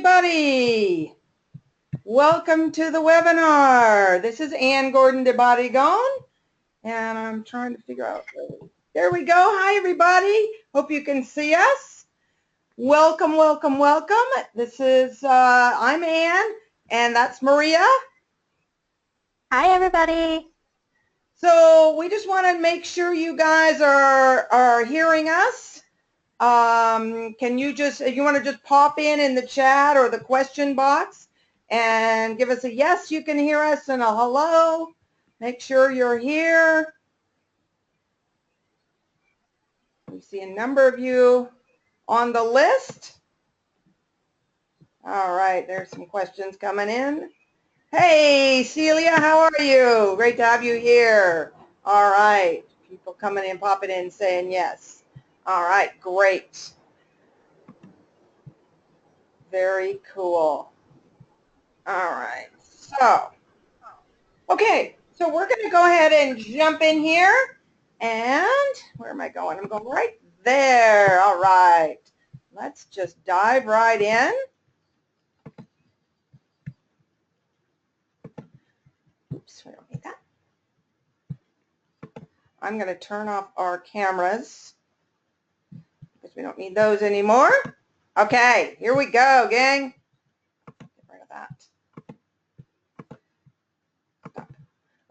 everybody. Welcome to the webinar. This is Gordon de Barrigon, and I'm trying to figure out. There we go. Hi, everybody. Hope you can see us. Welcome, welcome, welcome. This is, I'm Ann, and that's Maria. Hi, everybody. So we just want to make sure you guys are hearing us. Can you just, if you want to just pop in the chat or the question box and give us a yes, you can hear us, and a hello. Make sure you're here. We see a number of you on the list. All right, there's some questions coming in. Hey, Celia, how are you? Great to have you here. All right, people coming in, popping in, saying yes. All right, great. Very cool. All right, so, okay, so we're going to go ahead and jump in here. And where am I going? I'm going right there. All right, let's just dive right in. Oops, I don't need that. I'm going to turn off our cameras because we don't need those anymore. Okay, here we go, gang. Get rid of that.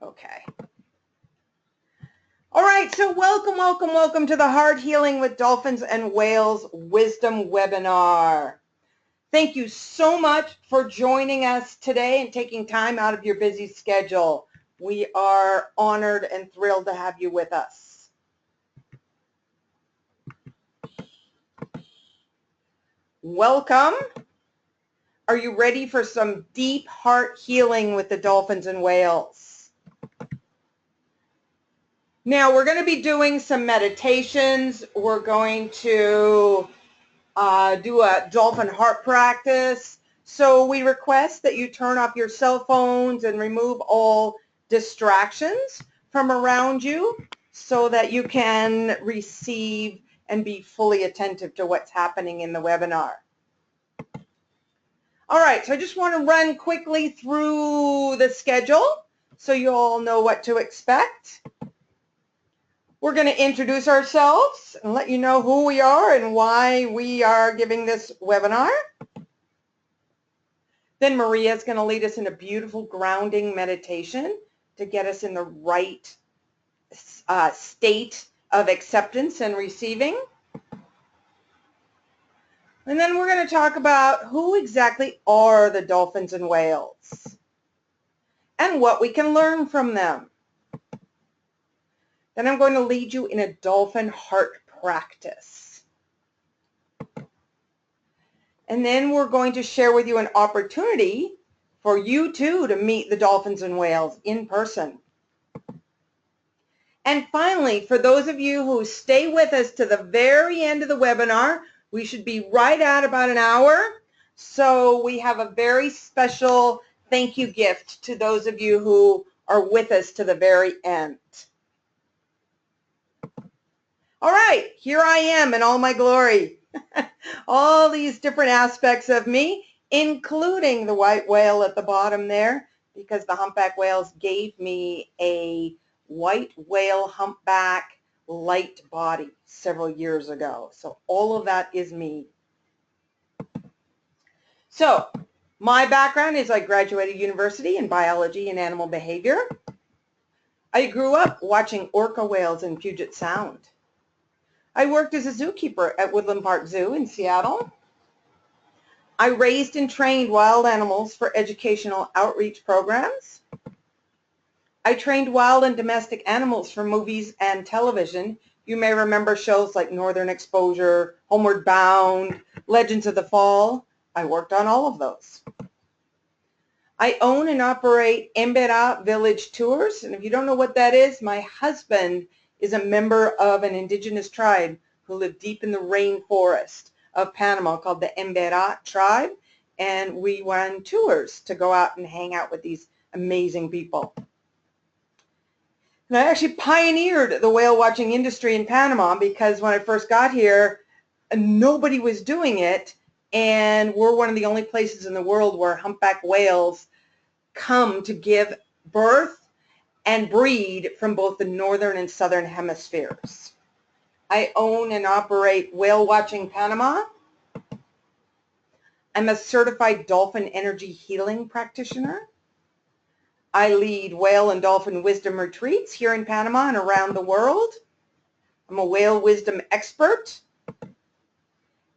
Okay. All right, so welcome, welcome, welcome to the Heart Healing with Dolphins and Whales Wisdom Webinar. Thank you so much for joining us today and taking time out of your busy schedule. We are honored and thrilled to have you with us. Welcome. Are you ready for some deep heart healing with the Dolphins and Whales? Now, we're going to be doing some meditations. We're going to do a dolphin heart practice. So we request that you turn off your cell phones and remove all distractions from around you so that you can receive and be fully attentive to what's happening in the webinar. All right, so I just want to run quickly through the schedule so you all know what to expect. We're going to introduce ourselves and let you know who we are and why we are giving this webinar. Then Maria is going to lead us in a beautiful grounding meditation to get us in the right state of acceptance and receiving. And then we're going to talk about who exactly are the Dolphins and Whales and what we can learn from them. Then I'm going to lead you in a dolphin heart practice. And then we're going to share with you an opportunity for you too to meet the Dolphins and Whales in person. And finally, for those of you who stay with us to the very end of the webinar, we should be right at about an hour. So we have a very special thank you gift to those of you who are with us to the very end. All right, here I am in all my glory. All these different aspects of me, including the white whale at the bottom there, because the humpback whales gave me a white whale humpback light body several years ago. So all of that is me. So my background is I graduated university in biology and animal behavior. I grew up watching orca whales in Puget Sound. I worked as a zookeeper at Woodland Park Zoo in Seattle. I raised and trained wild animals for educational outreach programs. I trained wild and domestic animals for movies and television. You may remember shows like Northern Exposure, Homeward Bound, Legends of the Fall. I worked on all of those. I own and operate Embera Village Tours, and if you don't know what that is, my husband is a member of an indigenous tribe who live deep in the rainforest of Panama called the Embera tribe, and we run tours to go out and hang out with these amazing people. And I actually pioneered the whale watching industry in Panama because when I first got here, nobody was doing it, and we're one of the only places in the world where humpback whales come to give birth and breed from both the northern and southern hemispheres. I own and operate Whale Watching Panama. I'm a certified dolphin energy healing practitioner. I lead whale and dolphin wisdom retreats here in Panama and around the world. I'm a whale wisdom expert.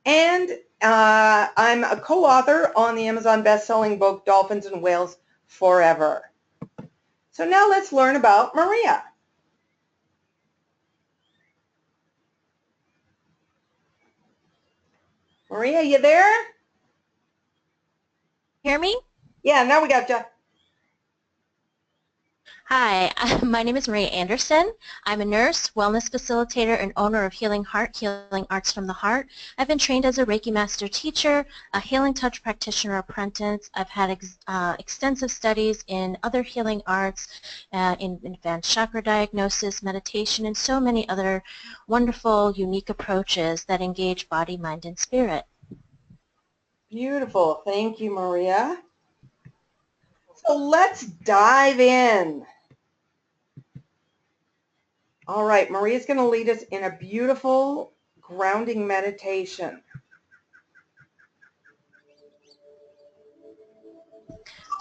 And I'm a co-author on the Amazon best-selling book, Dolphins and Whales Forever. So now let's learn about Maria. Maria, you there? Hear me? Yeah, now we got you. Hi, my name is Maria Anderson. I'm a nurse, wellness facilitator, and owner of Heart Healing Arts from the Heart. I've been trained as a Reiki Master teacher, a Healing Touch practitioner apprentice. I've had extensive studies in other healing arts, in advanced chakra diagnosis, meditation, and so many other wonderful, unique approaches that engage body, mind, and spirit. Beautiful. Thank you, Maria. So let's dive in. All right, Maria's going to lead us in a beautiful grounding meditation.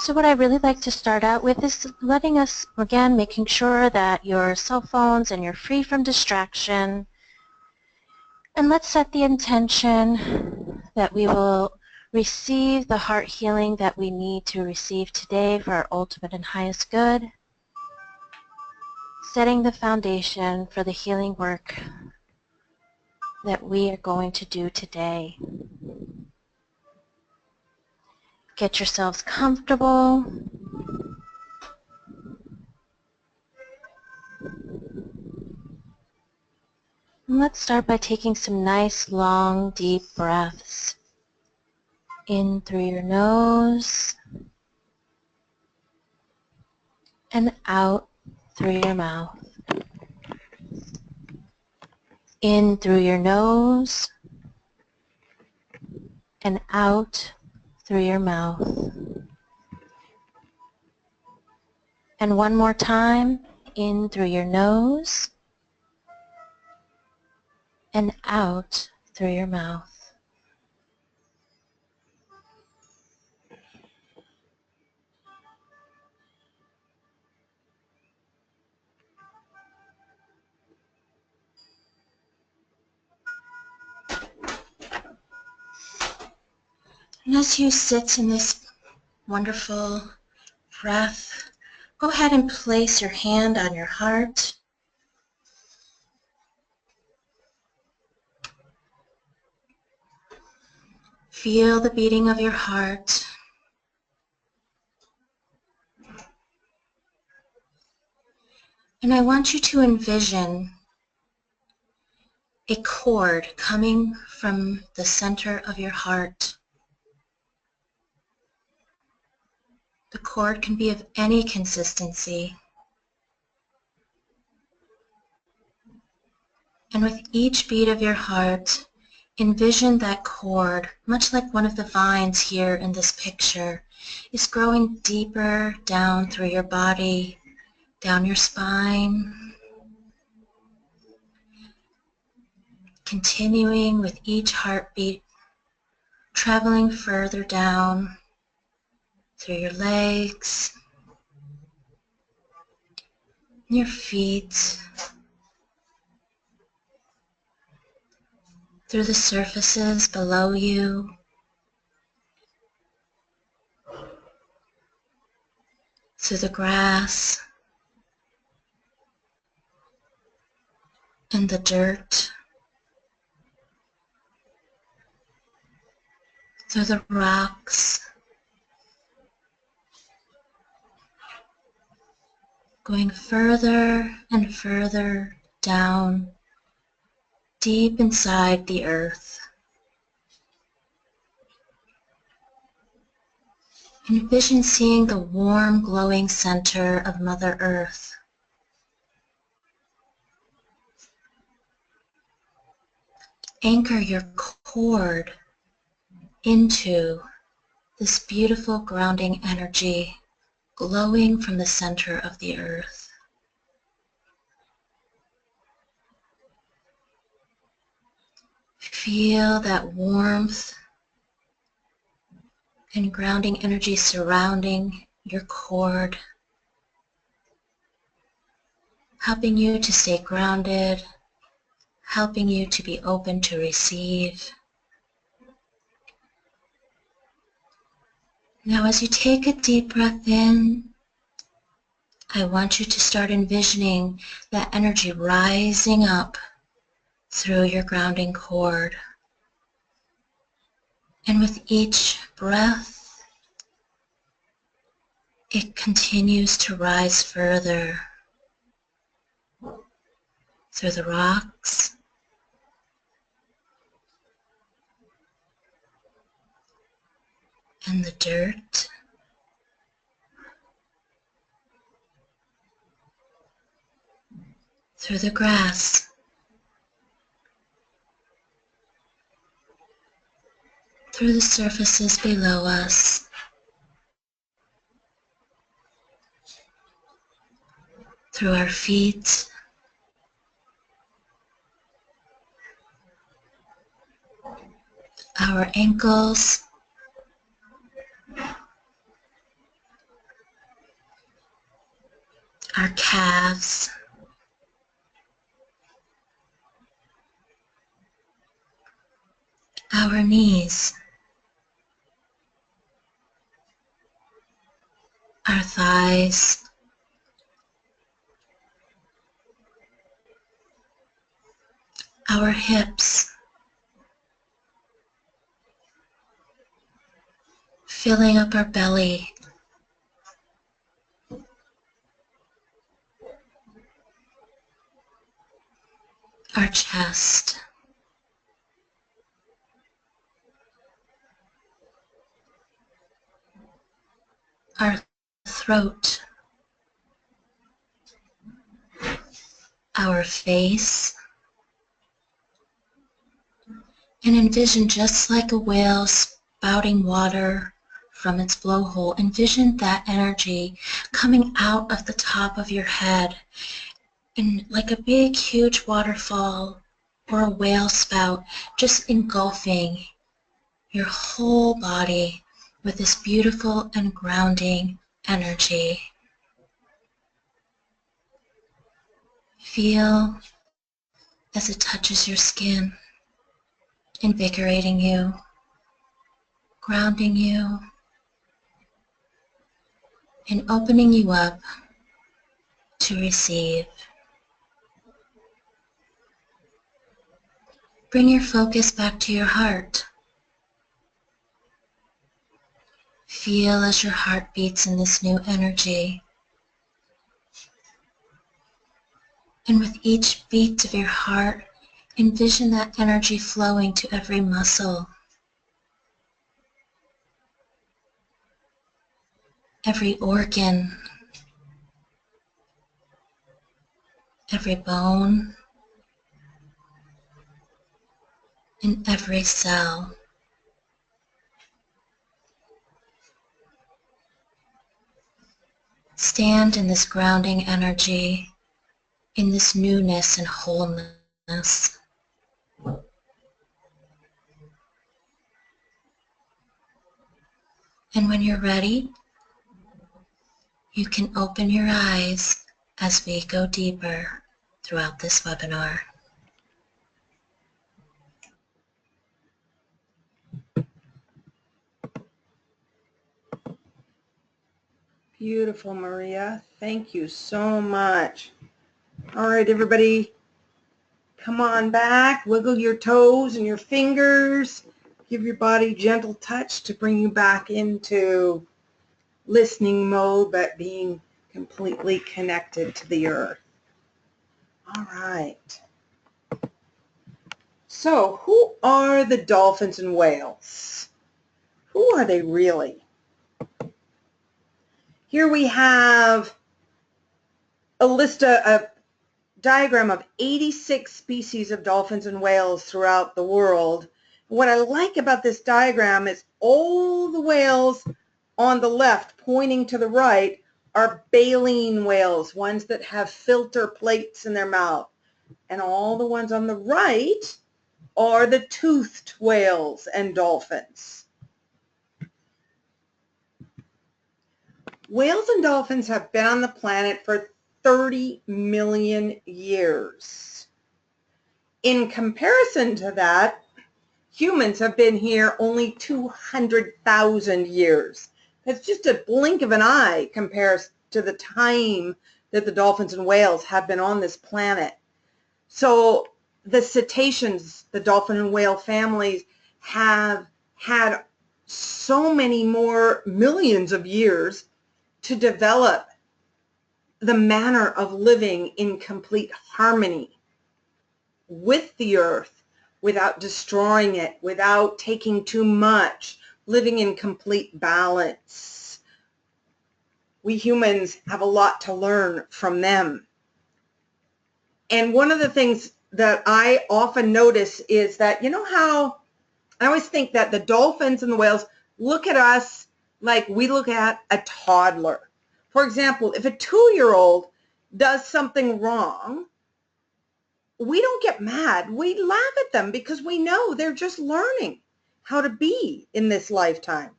So what I really like to start out with is letting us, again, making sure that your cell phones and you're free from distraction. And let's set the intention that we will receive the heart healing that we need to receive today for our ultimate and highest good, setting the foundation for the healing work that we are going to do today. Get yourselves comfortable. And let's start by taking some nice, long, deep breaths in through your nose and out through your mouth. In through your nose and out through your mouth. And one more time, in through your nose and out through your mouth. And as you sit in this wonderful breath, go ahead and place your hand on your heart. Feel the beating of your heart. And I want you to envision a cord coming from the center of your heart. The cord can be of any consistency. And with each beat of your heart, envision that cord, much like one of the vines here in this picture, is growing deeper down through your body, down your spine, continuing with each heartbeat, traveling further down through your legs, your feet, through the surfaces below you, through the grass and the dirt, through the rocks, going further and further down, deep inside the earth. Envision seeing the warm, glowing center of Mother Earth. Anchor your cord into this beautiful grounding energy glowing from the center of the earth. Feel that warmth and grounding energy surrounding your cord, helping you to stay grounded, helping you to be open to receive. Now as you take a deep breath in, I want you to start envisioning that energy rising up through your grounding cord. And with each breath, it continues to rise further through the rocks, and the dirt, through the grass, through the surfaces below us, through our feet, our ankles, our calves, our knees, our thighs, our hips, filling up our belly, our chest, our throat, our face, and envision just like a whale spouting water from its blowhole, envision that energy coming out of the top of your head and like a big huge waterfall or a whale spout, just engulfing your whole body with this beautiful and grounding energy. Feel as it touches your skin, invigorating you, grounding you, and opening you up to receive. Bring your focus back to your heart. Feel as your heart beats in this new energy. And with each beat of your heart, envision that energy flowing to every muscle, every organ, every bone, and every cell. Stand in this grounding energy, in this newness and wholeness. And when you're ready, you can open your eyes as we go deeper throughout this webinar. Beautiful, Maria. Thank you so much. All right, everybody, come on back. Wiggle your toes and your fingers. Give your body gentle touch to bring you back into listening mode, but being completely connected to the earth. All right. So, who are the dolphins and whales? Who are they really? Here we have a diagram of 86 species of dolphins and whales throughout the world. What I like about this diagram is all the whales on the left pointing to the right are baleen whales, ones that have filter plates in their mouth. And all the ones on the right are the toothed whales and dolphins. Whales and dolphins have been on the planet for 30 million years. In comparison to that, humans have been here only 200,000 years. That's just a blink of an eye compared to the time that the dolphins and whales have been on this planet. So the cetaceans, the dolphin and whale families, have had so many more millions of years to develop the manner of living in complete harmony with the earth, without destroying it, without taking too much, living in complete balance. We humans have a lot to learn from them. And one of the things that I often notice is that, you know how I always think that the dolphins and the whales look at us like we look at a toddler. For example, if a 2-year-old does something wrong, we don't get mad. We laugh at them because we know they're just learning how to be in this lifetime.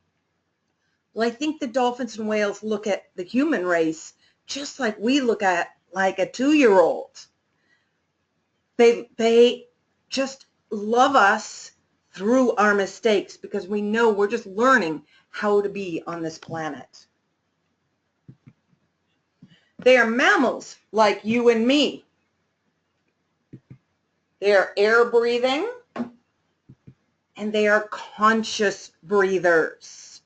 Well, I think the dolphins and whales look at the human race just like we look at like a 2-year-old. They just love us through our mistakes because we know we're just learning how to be on this planet. They are mammals like you and me. They are air breathing and they are conscious breathers.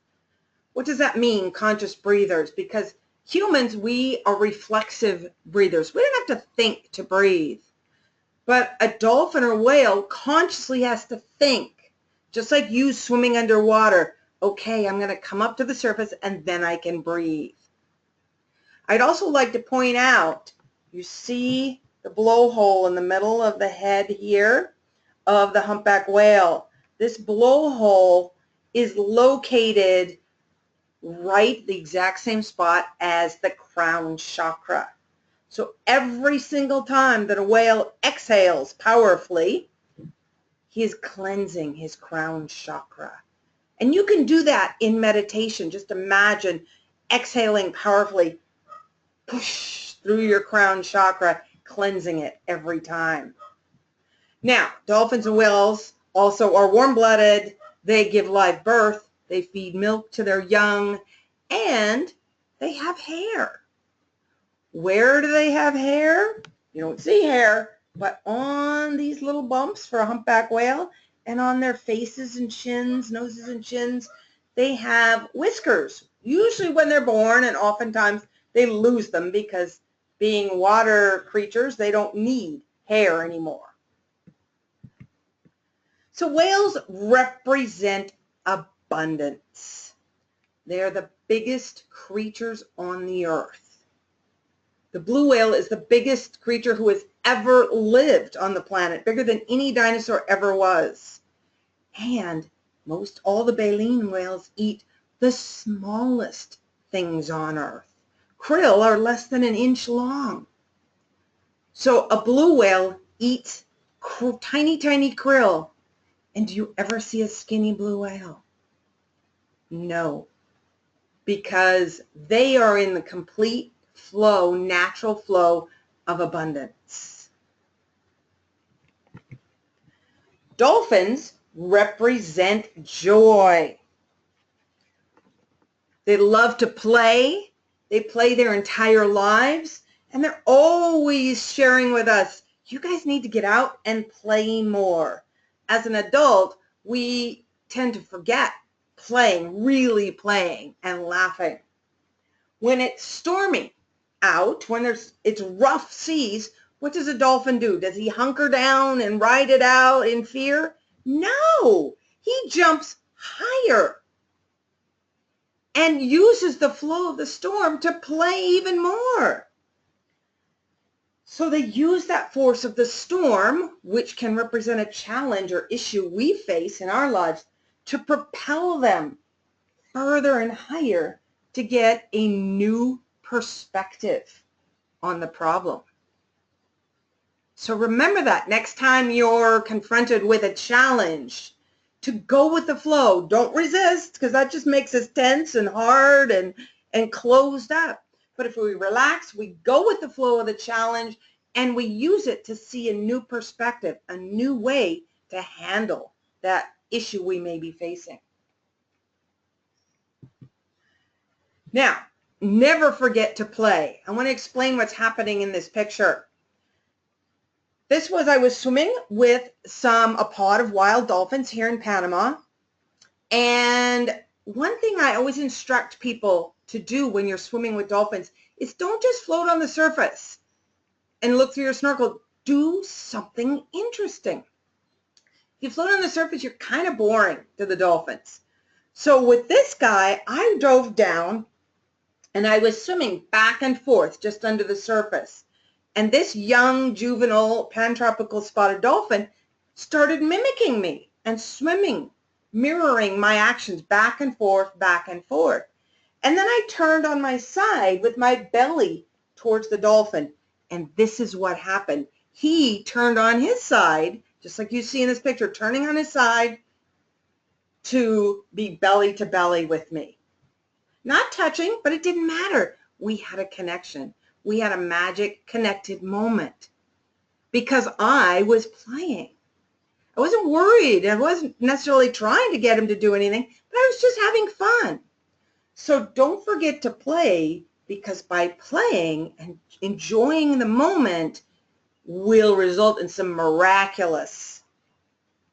What does that mean, conscious breathers? Because humans, we are reflexive breathers. We don't have to think to breathe. But a dolphin or whale consciously has to think, just like you swimming underwater. Okay, I'm going to come up to the surface and then I can breathe. I'd also like to point out, you see the blowhole in the middle of the head here of the humpback whale. This blowhole is located right the exact same spot as the crown chakra. So every single time that a whale exhales powerfully, he is cleansing his crown chakra. And you can do that in meditation. Just imagine exhaling powerfully, push through your crown chakra, cleansing it every time. Now, dolphins and whales also are warm-blooded. They give live birth. They feed milk to their young, and they have hair. Where do they have hair? You don't see hair, but on these little bumps for a humpback whale and on their faces and chins, noses and chins, they have whiskers, usually when they're born, and oftentimes they lose them because being water creatures, they don't need hair anymore. So whales represent abundance. They're the biggest creatures on the earth. The blue whale is the biggest creature who has ever lived on the planet, bigger than any dinosaur ever was. And most all the baleen whales eat the smallest things on earth. Krill are less than an inch long. So a blue whale eats tiny, tiny krill. And do you ever see a skinny blue whale? No, because they are in the complete flow, natural flow of abundance. Dolphins represent joy. They love to play. They play their entire lives, and they're always sharing with us, you guys need to get out and play more. As an adult, we tend to forget playing, really playing and laughing. When it's stormy out, when it's rough seas, what does a dolphin do? Does he hunker down and ride it out in fear? No, he jumps higher and uses the flow of the storm to play even more. So they use that force of the storm, which can represent a challenge or issue we face in our lives, to propel them further and higher to get a new perspective on the problem. So remember that next time you're confronted with a challenge, to go with the flow. Don't resist, because that just makes us tense and hard and closed up. But if we relax, we go with the flow of the challenge, and we use it to see a new perspective, a new way to handle that issue we may be facing. Now, never forget to play. I want to explain what's happening in this picture. I was swimming with a pod of wild dolphins here in Panama. And one thing I always instruct people to do when you're swimming with dolphins is don't just float on the surface and look through your snorkel. Do something interesting. If you float on the surface, you're kind of boring to the dolphins. So with this guy, I dove down and I was swimming back and forth just under the surface. And this young juvenile pantropical spotted dolphin started mimicking me and swimming, mirroring my actions back and forth, back and forth. And then I turned on my side with my belly towards the dolphin. And this is what happened. He turned on his side, just like you see in this picture, turning on his side to be belly to belly with me. Not touching, but it didn't matter. We had a connection. We had a magic connected moment because I was playing. I wasn't worried. I wasn't necessarily trying to get him to do anything, but I was just having fun. So don't forget to play, because by playing and enjoying the moment will result in some miraculous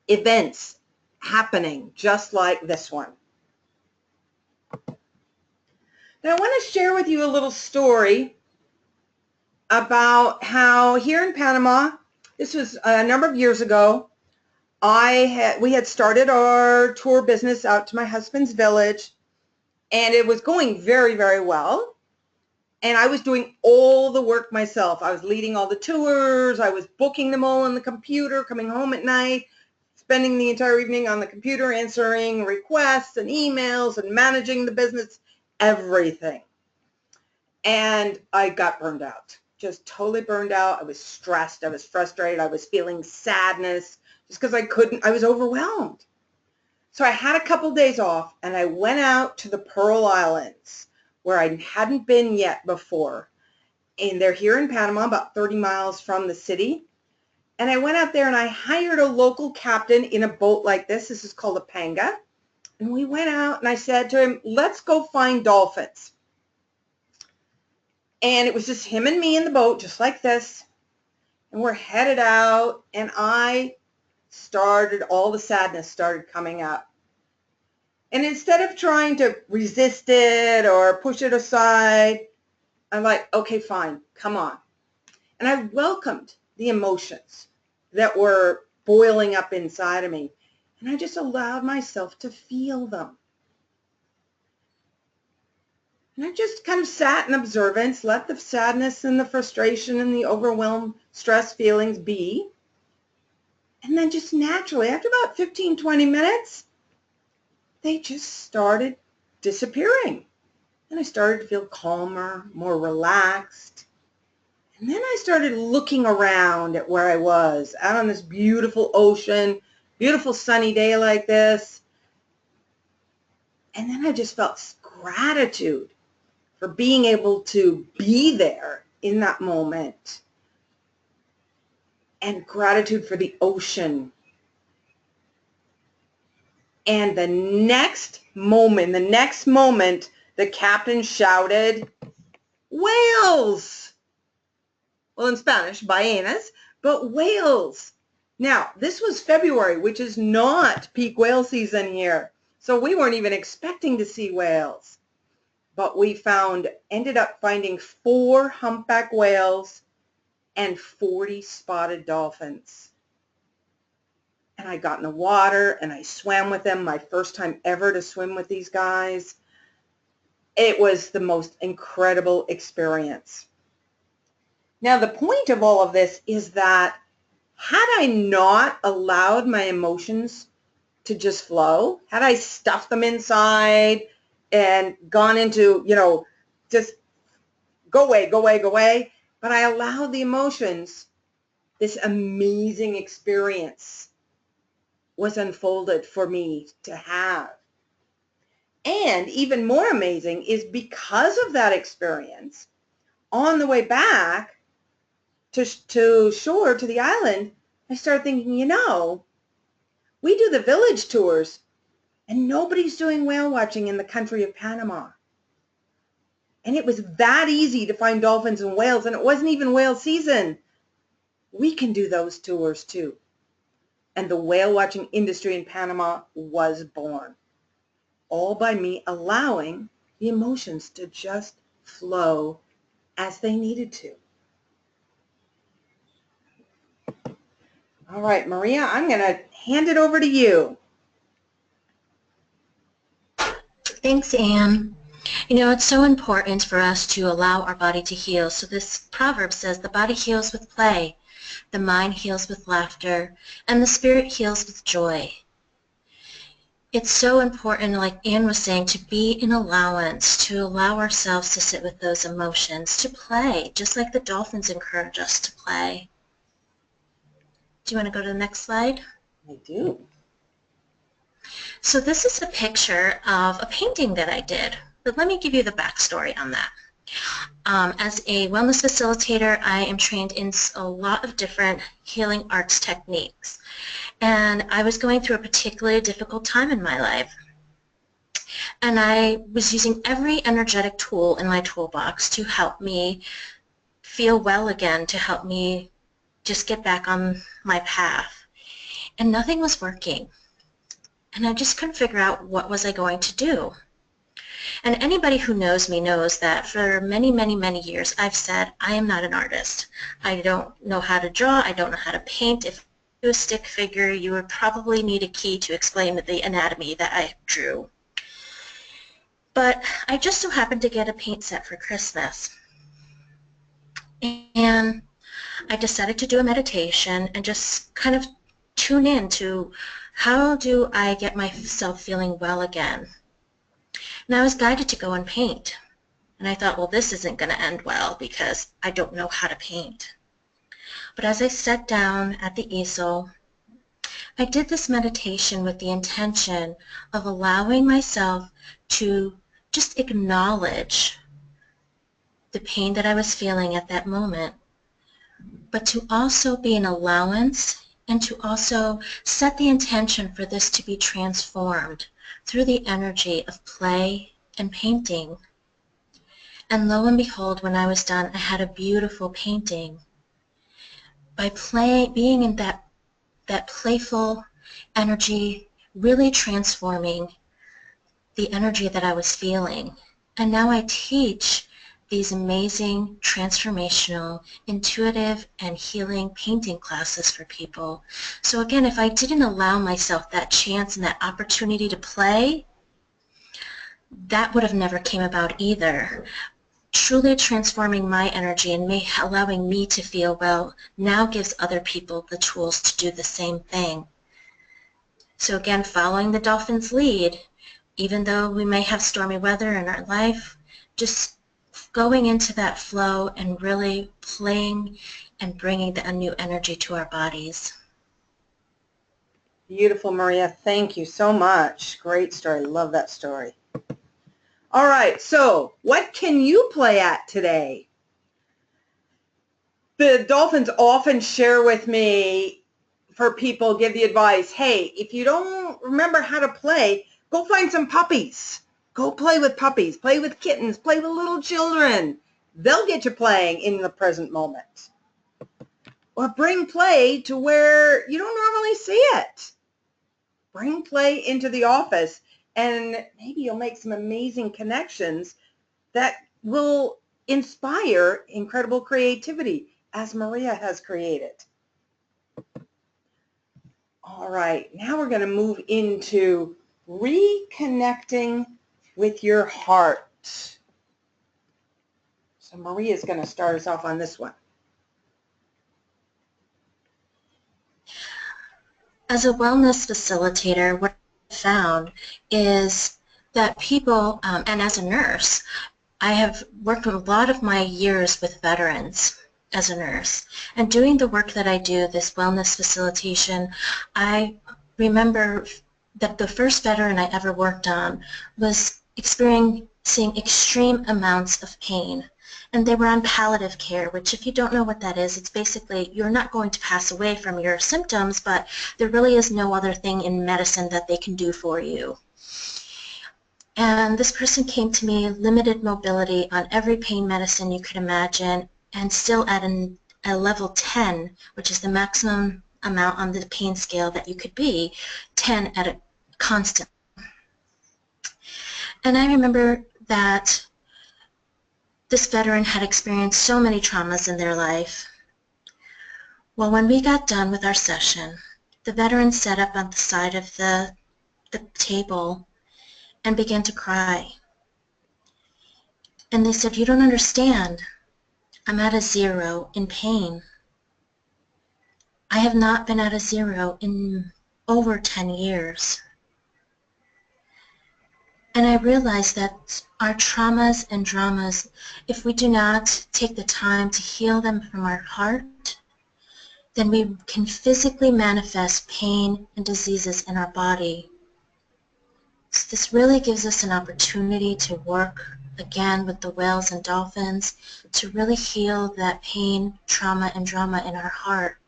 events happening just like this one. Now I want to share with you a little story about how here in Panama, this was a number of years ago, we had started our tour business out to my husband's village, and it was going very, very well. And I was doing all the work myself. I was leading all the tours. I was booking them all on the computer, coming home at night, spending the entire evening on the computer, answering requests and emails and managing the business, everything. And I got burned out. Just totally burned out. I was stressed. I was frustrated. I was feeling sadness just because I was overwhelmed. So I had a couple days off, and I went out to the Pearl Islands where I hadn't been yet before. And they're here in Panama, about 30 miles from the city. And I went out there and I hired a local captain in a boat like this. This is called a panga. And we went out and I said to him, let's go find dolphins. And it was just him and me in the boat, just like this. And we're headed out, and all the sadness started coming up. And instead of trying to resist it or push it aside, I'm like, okay, fine, come on. And I welcomed the emotions that were boiling up inside of me. And I just allowed myself to feel them. And I just kind of sat in observance, let the sadness and the frustration and the overwhelmed stress feelings be. And then just naturally, after about 15, 20 minutes, they just started disappearing. And I started to feel calmer, more relaxed. And then I started looking around at where I was, out on this beautiful ocean, beautiful sunny day like this. And then I just felt gratitude for being able to be there in that moment, and gratitude for the ocean. And the next moment, the captain shouted, whales! Well, in Spanish, ballenas, but whales. Now, this was February, which is not peak whale season here. So we weren't even expecting to see whales. But we ended up finding 4 humpback whales and 40 spotted dolphins. And I got in the water and I swam with them, my first time ever to swim with these guys. It was the most incredible experience. Now, the point of all of this is that had I not allowed my emotions to just flow, had I stuffed them inside and gone into, just go away, go away, go away, but I allowed the emotions, this amazing experience was unfolded for me to have. And even more amazing is because of that experience, on the way back to shore, to the island, I started thinking, we do the village tours and nobody's doing whale watching in the country of Panama. And it was that easy to find dolphins and whales, and it wasn't even whale season. We can do those tours too. And the whale watching industry in Panama was born, all by me allowing the emotions to just flow as they needed to. All right, Maria, I'm going to hand it over to you. Thanks, Anne. It's so important for us to allow our body to heal. So this proverb says, the body heals with play, the mind heals with laughter, and the spirit heals with joy. It's so important, like Anne was saying, to be in allowance, to allow ourselves to sit with those emotions, to play, just like the dolphins encourage us to play. Do you want to go to the next slide? I do. So this is a picture of a painting that I did, but let me give you the backstory on that. As a wellness facilitator, I am trained in a lot of different healing arts techniques, and I was going through a particularly difficult time in my life, and I was using every energetic tool in my toolbox to help me feel well again, to help me just get back on my path, and nothing was working. And I just couldn't figure out what was I going to do. And anybody who knows me knows that for many, many, many years I've said I am not an artist. I don't know how to draw. I don't know how to paint. If you do a stick figure, you would probably need a key to explain the anatomy that I drew. But I just so happened to get a paint set for Christmas. And I decided to do a meditation and just kind of tune in to how do I get myself feeling well again. And I was guided to go and paint. And I thought, well, this isn't going to end well because I don't know how to paint. But as I sat down at the easel, I did this meditation with the intention of allowing myself to just acknowledge the pain that I was feeling at that moment, but to also be an allowance and to also set the intention for this to be transformed through the energy of play and painting. And lo and behold, when I was done, I had a beautiful painting. By being in that playful energy, really transforming the energy that I was feeling. And now I teach these amazing, transformational, intuitive, and healing painting classes for people. So again, if I didn't allow myself that chance and that opportunity to play, that would have never came about either. Truly transforming my energy and allowing me to feel well now gives other people the tools to do the same thing. So again, following the dolphin's lead, even though we may have stormy weather in our life, just going into that flow and really playing and bringing a new energy to our bodies. Beautiful, Maria. Thank you so much. Great story. Love that story. All right, so what can you play at today? The dolphins often share with me, for people, give the advice, hey, if you don't remember how to play, go find some puppies. Go play with puppies, play with kittens, play with little children. They'll get you playing in the present moment. Or bring play to where you don't normally see it. Bring play into the office, and maybe you'll make some amazing connections that will inspire incredible creativity, as Maria has created. All right, now we're going to move into reconnecting with your heart. So Maria is going to start us off on this one. As a wellness facilitator, what I found is that people, and as a nurse, I have worked a lot of my years with veterans as a nurse. And doing the work that I do, this wellness facilitation, I remember that the first veteran I ever worked on was experiencing extreme amounts of pain. And they were on palliative care, which if you don't know what that is, it's basically you're not going to pass away from your symptoms, but there really is no other thing in medicine that they can do for you. And this person came to me, limited mobility on every pain medicine you could imagine, and still at a level 10, which is the maximum amount on the pain scale that you could be, 10 at a constant. And I remember that this veteran had experienced so many traumas in their life. Well, when we got done with our session, the veteran sat up on the side of the table and began to cry. And they said, "You don't understand. I'm at a 0 in pain. I have not been at a 0 in over 10 years. And I realized that our traumas and dramas, if we do not take the time to heal them from our heart, then we can physically manifest pain and diseases in our body. So this really gives us an opportunity to work again with the whales and dolphins to really heal that pain, trauma, and drama in our heart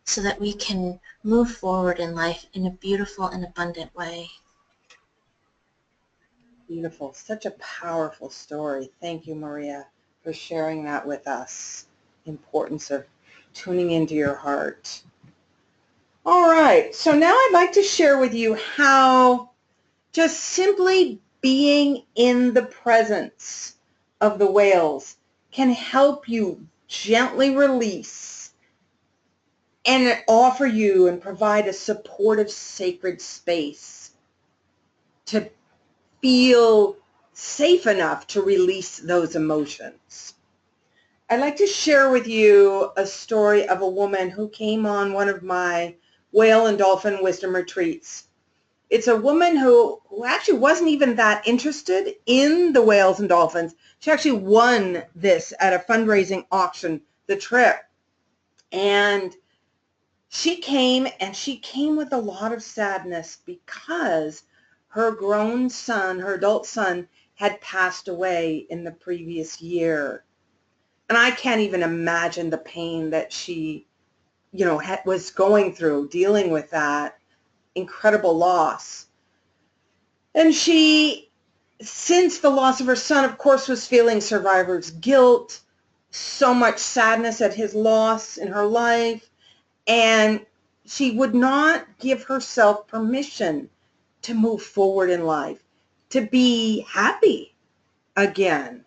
so that we can move forward in life in a beautiful and abundant way. Beautiful. Such a powerful story. Thank you, Maria, for sharing that with us. Importance of tuning into your heart. All right. So now I'd like to share with you how just simply being in the presence of the whales can help you gently release and offer you and provide a supportive, sacred space to feel safe enough to release those emotions. I'd like to share with you a story of a woman who came on one of my whale and dolphin wisdom retreats. It's a woman who actually wasn't even that interested in the whales and dolphins. She actually won this at a fundraising auction, the trip. And she came with a lot of sadness because her grown son, her adult son, had passed away in the previous year. And I can't even imagine the pain that she, was going through, dealing with that incredible loss. And she, since the loss of her son, of course, was feeling survivor's guilt, so much sadness at his loss in her life, and she would not give herself permission to move forward in life, to be happy again.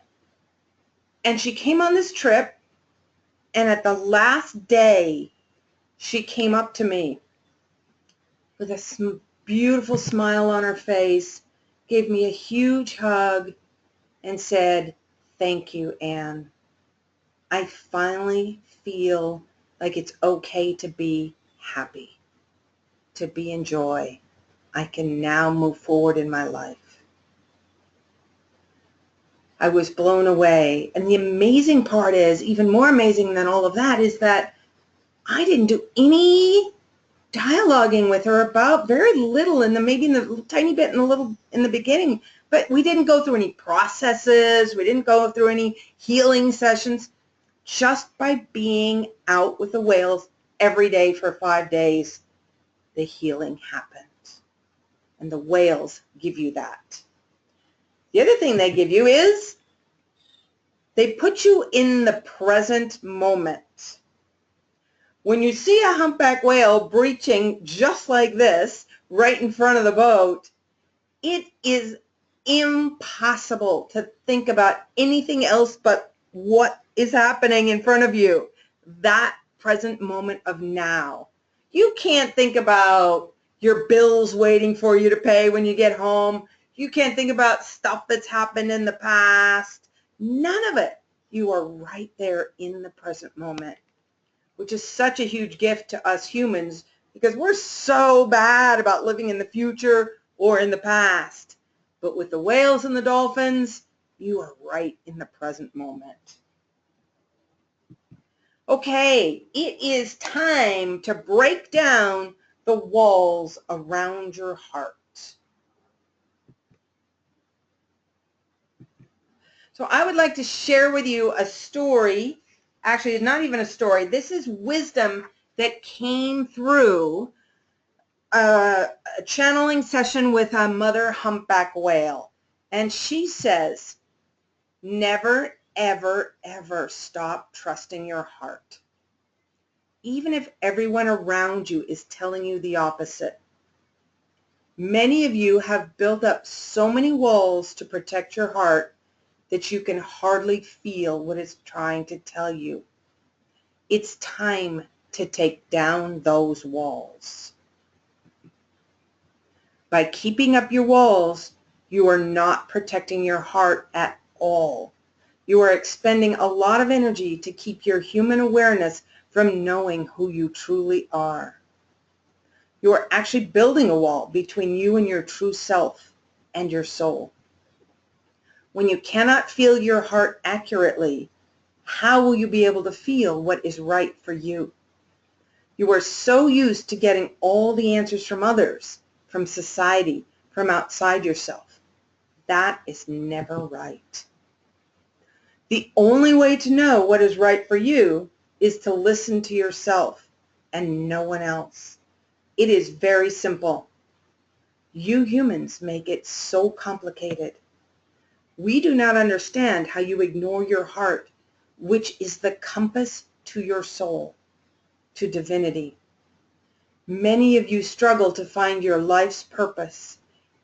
And she came on this trip, and at the last day, she came up to me with a beautiful smile on her face, gave me a huge hug, and said, "Thank you, Anne. I finally feel like it's okay to be happy, to be in joy. I can now move forward in my life." I was blown away. And the amazing part is, even more amazing than all of that, is that I didn't do any dialoguing with her about, very little, maybe in the tiny bit in the beginning, but we didn't go through any processes. We didn't go through any healing sessions. Just by being out with the whales every day for 5 days, the healing happens. And the whales give you that. The other thing they give you is they put you in the present moment. When you see a humpback whale breaching just like this right in front of the boat, it is impossible to think about anything else but what is happening in front of you, that present moment of now. You can't think about your bills waiting for you to pay when you get home. You can't think about stuff that's happened in the past. None of it. You are right there in the present moment, which is such a huge gift to us humans because we're so bad about living in the future or in the past. But with the whales and the dolphins, you are right in the present moment. Okay, it is time to break down the walls around your heart. So I would like to share with you a story. Actually, it's not even a story. This is wisdom that came through a channeling session with a mother humpback whale. And she says, never, ever, ever stop trusting your heart. Even if everyone around you is telling you the opposite. Many of you have built up so many walls to protect your heart that you can hardly feel what it's trying to tell you. It's time to take down those walls. By keeping up your walls, you are not protecting your heart at all. You are expending a lot of energy to keep your human awareness from knowing who you truly are. You are actually building a wall between you and your true self and your soul. When you cannot feel your heart accurately, how will you be able to feel what is right for you? You are so used to getting all the answers from others, from society, from outside yourself. That is never right. The only way to know what is right for you is to listen to yourself and no one else. It is very simple. You humans make it so complicated. We do not understand how you ignore your heart, which is the compass to your soul, to divinity. Many of you struggle to find your life's purpose,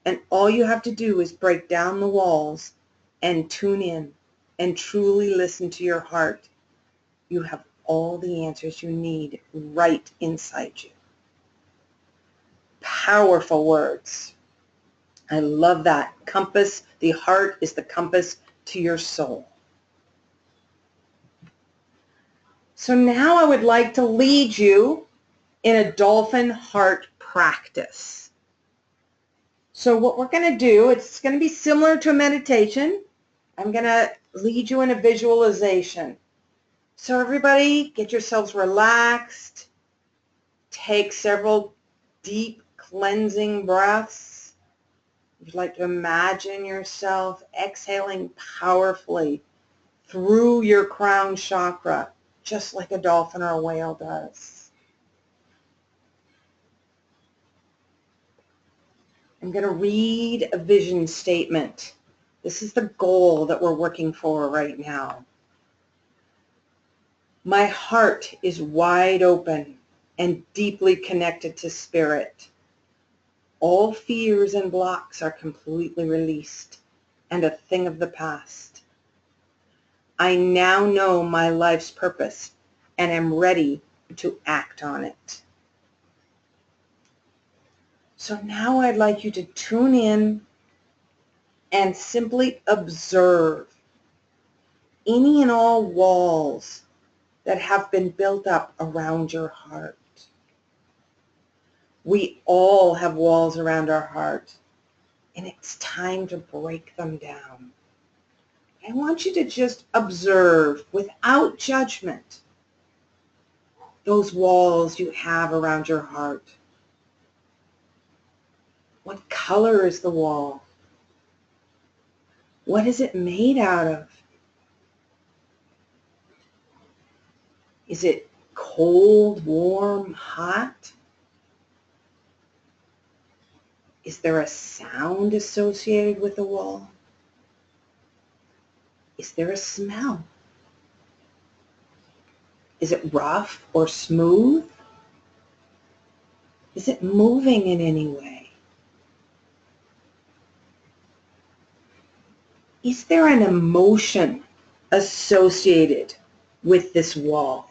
and all you have to do is break down the walls and tune in and truly listen to your heart. You have all the answers you need right inside you. Powerful words. I love that. Compass, the heart is the compass to your soul. So now I would like to lead you in a dolphin heart practice. So what we're going to do, it's going to be similar to a meditation. I'm going to lead you in a visualization. So everybody get yourselves relaxed. Take several deep cleansing breaths. You'd like to imagine yourself exhaling powerfully through your crown chakra, just like a dolphin or a whale does. I'm going to read a vision statement. This is the goal that we're working for right now. My heart is wide open and deeply connected to spirit. All fears and blocks are completely released and a thing of the past. I now know my life's purpose and am ready to act on it. So now I'd like you to tune in and simply observe any and all walls that have been built up around your heart. We all have walls around our heart, and it's time to break them down. I want you to just observe without judgment those walls you have around your heart. What color is the wall? What is it made out of? Is it cold, warm, hot? Is there a sound associated with the wall? Is there a smell? Is it rough or smooth? Is it moving in any way? Is there an emotion associated with this wall?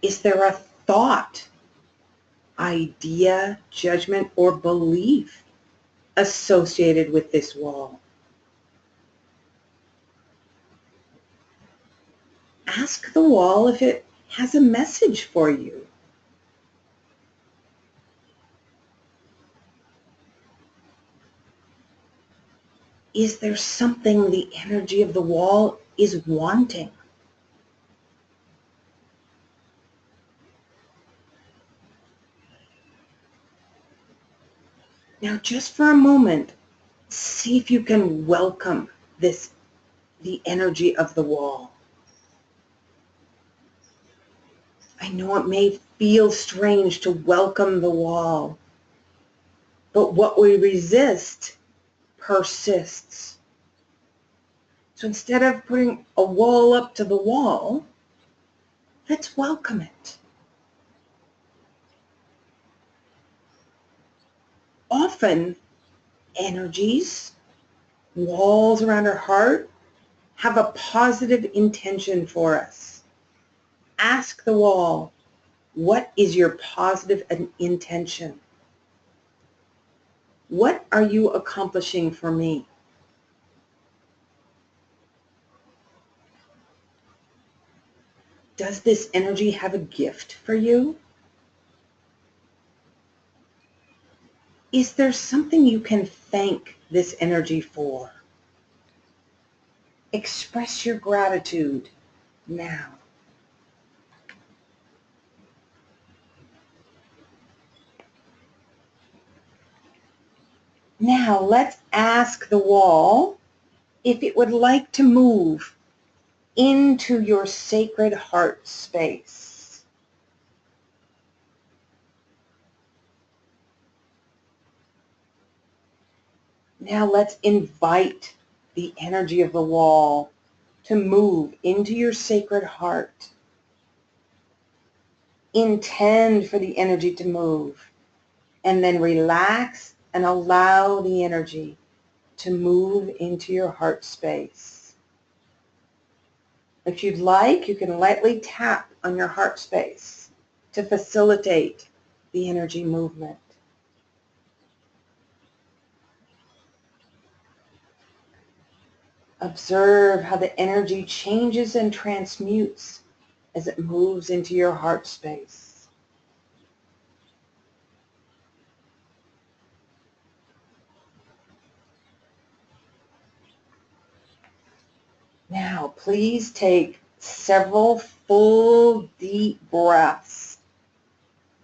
Is there a thought, idea, judgment, or belief associated with this wall? ask the wall if it has a message for you. Is there something the energy of the wall is wanting? Now, just for a moment, see if you can welcome the energy of the wall. I know it may feel strange to welcome the wall, but what we resist persists. So instead of putting a wall up to the wall, let's welcome it. Often, energies, walls around our heart, have a positive intention for us. Ask the wall, what is your positive intention? What are you accomplishing for me? Does this energy have a gift for you? Is there something you can thank this energy for? Express your gratitude now. Now let's ask the wall if it would like to move into your sacred heart space. Now let's invite the energy of the wall to move into your sacred heart. Intend for the energy to move, and then relax and allow the energy to move into your heart space. If you'd like, you can lightly tap on your heart space to facilitate the energy movement. Observe how the energy changes and transmutes as it moves into your heart space. Now, please take several full, deep breaths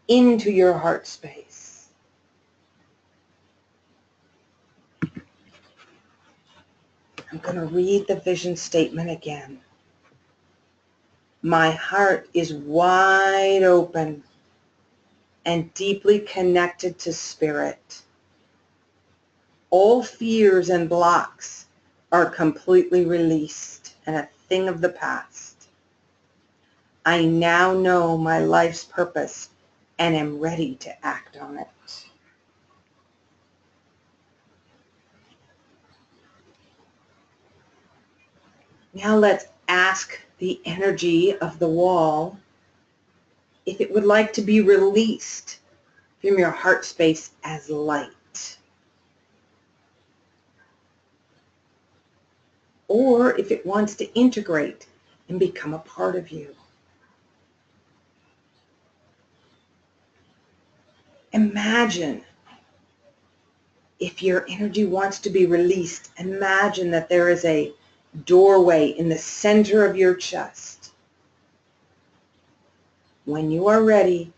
into your heart space. I'm going to read the vision statement again. My heart is wide open and deeply connected to spirit. All fears and blocks are completely released and a thing of the past. I now know my life's purpose and am ready to act on it. Now let's ask the energy of the wall if it would like to be released from your heart space as light, or if it wants to integrate and become a part of you. Imagine if your energy wants to be released, imagine that there is a doorway in the center of your chest. When you are ready,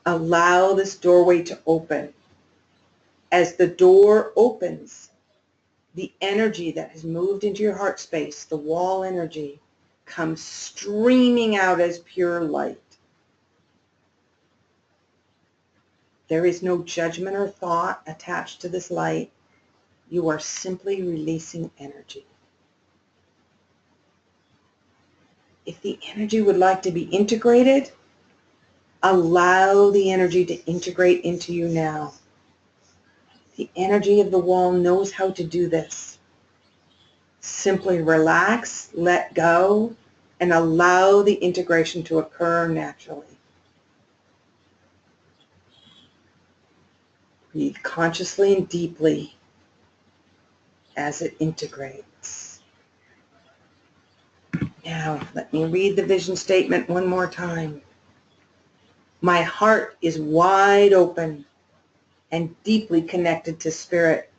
allow this doorway to open. As the door opens, the energy that has moved into your heart space, the wall energy, comes streaming out as pure light. There is no judgment or thought attached to this light. You are simply releasing energy. If the energy would like to be integrated, allow the energy to integrate into you now. The energy of the wall knows how to do this. Simply relax, let go, and allow the integration to occur naturally. Breathe consciously and deeply as it integrates. Now, let me read the vision statement one more time. My heart is wide open and deeply connected to spirit.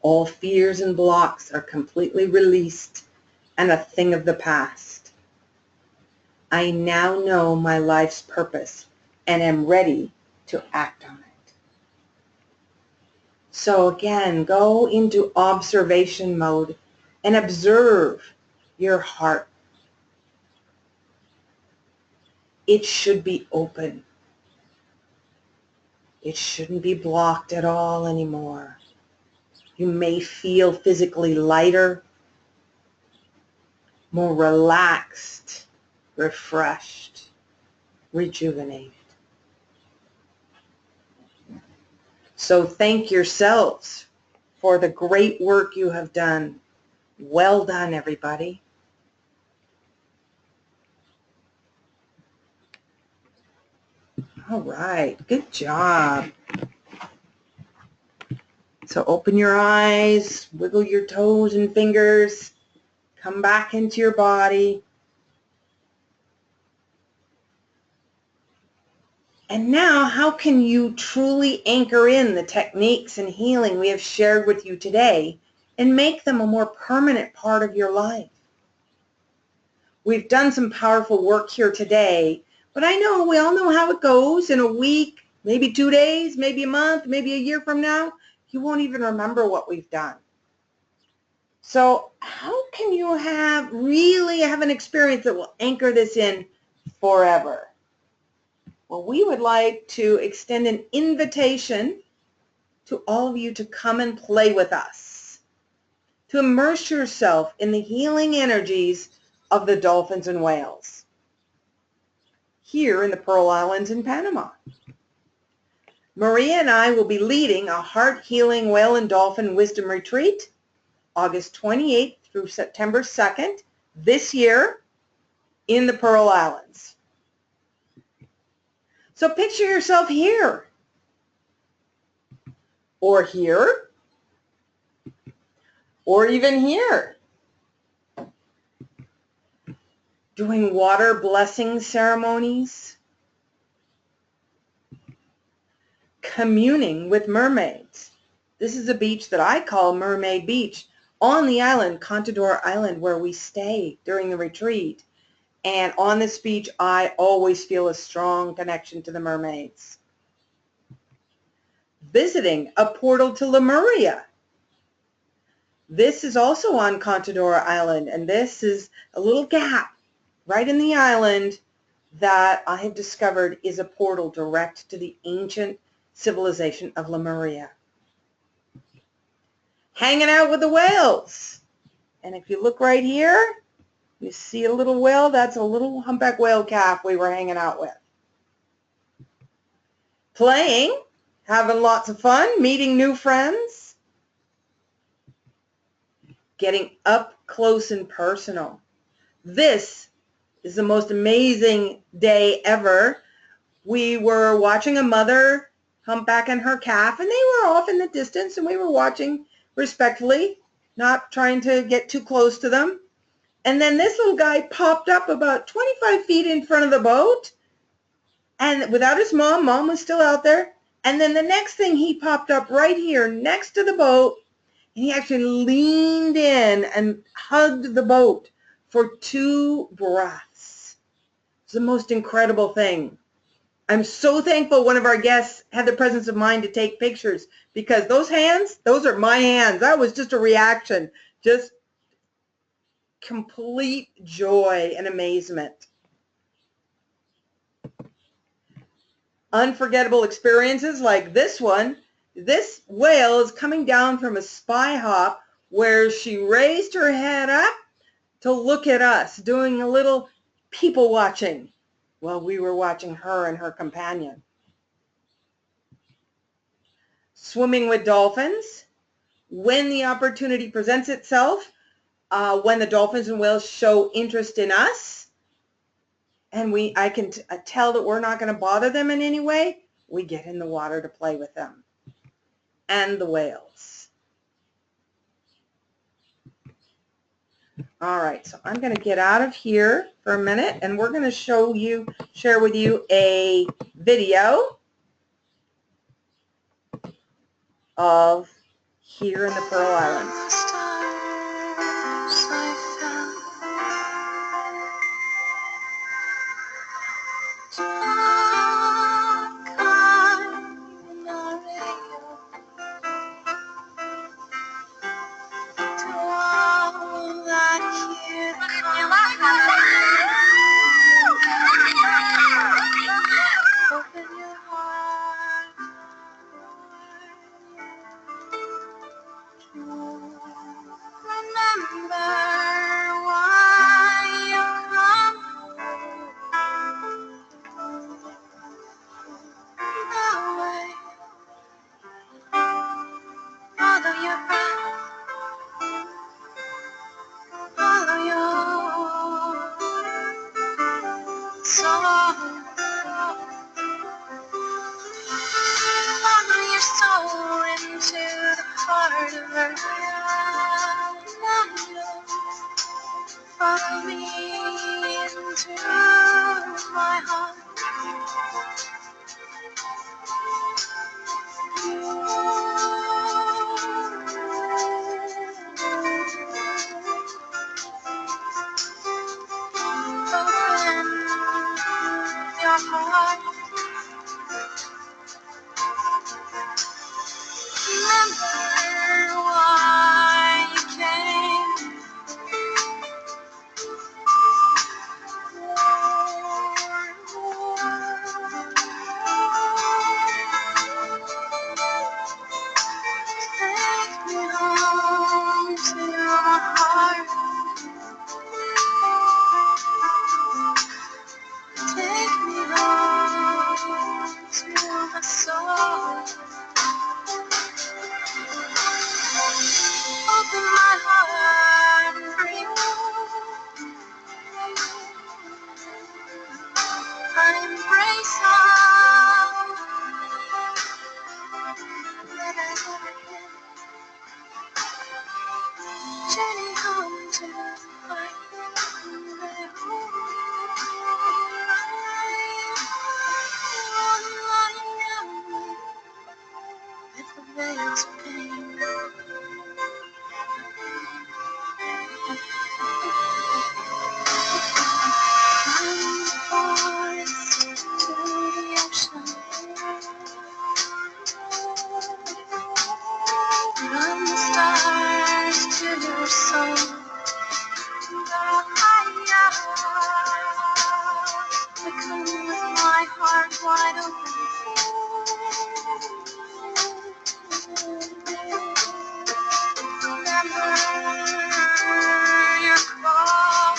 All fears and blocks are completely released and a thing of the past. I now know my life's purpose and am ready to act on it. So again, go into observation mode and observe your heart. It should be open. It shouldn't be blocked at all anymore. You may feel physically lighter, more relaxed, refreshed, rejuvenated. So thank yourselves for the great work you have done. Well done, everybody. All right, good job. So open your eyes, wiggle your toes and fingers, come back into your body. And now, how can you truly anchor in the techniques and healing we have shared with you today and make them a more permanent part of your life? We've done some powerful work here today, but I know we all know how it goes. In a week, maybe 2 days, maybe a month, maybe a year from now, you won't even remember what we've done. So how can you really have an experience that will anchor this in forever? Well, we would like to extend an invitation to all of you to come and play with us, to immerse yourself in the healing energies of the Dolphins and Whales here in the Pearl Islands in Panama. Maria and I will be leading a Heart Healing Whale and Dolphin Wisdom Retreat August 28th through September 2nd this year in the Pearl Islands. So picture yourself here, or here, or even here, doing water blessing ceremonies, communing with mermaids. This is a beach that I call Mermaid Beach on the island, Contador Island, where we stay during the retreat. And on this beach, I always feel a strong connection to the mermaids. Visiting a portal to Lemuria. This is also on Contador Island, and this is a little gap right in the island that I have discovered is a portal direct to the ancient civilization of Lemuria. Hanging out with the whales. And if you look right here, you see a little whale. That's a little humpback whale calf we were hanging out with. Playing, having lots of fun, meeting new friends, getting up close and personal. This is the most amazing day ever. We were watching a mother humpback and her calf, and they were off in the distance, and we were watching respectfully, not trying to get too close to them. And then this little guy popped up about 25 feet in front of the boat, and without his mom, mom was still out there. And then the next thing, he popped up right here next to the boat, and he actually leaned in and hugged the boat for 2 breaths. It's the most incredible thing. I'm so thankful one of our guests had the presence of mind to take pictures, because those hands, those are my hands. That was just a reaction, just complete joy and amazement. Unforgettable experiences like this one. This whale is coming down from a spy hop where she raised her head up to look at us, doing a little people watching while we were watching her and her companion. Swimming with dolphins. When the opportunity presents itself, when the dolphins and whales show interest in us, and I can tell that we're not going to bother them in any way, we get in the water to play with them and the whales. All right, so I'm going to get out of here for a minute, and we're going to share with you a video of here in the Pearl Islands. Follow me into my heart. Open your heart. Remember why you came. Take me home to your heart. Take me home to my soul. Open my heart for you. I embrace all that I've ever been. Journey home to my with the veils of pain. From the forest to the ocean, from the stars to your soul. I come with my heart wide open. Remember your call,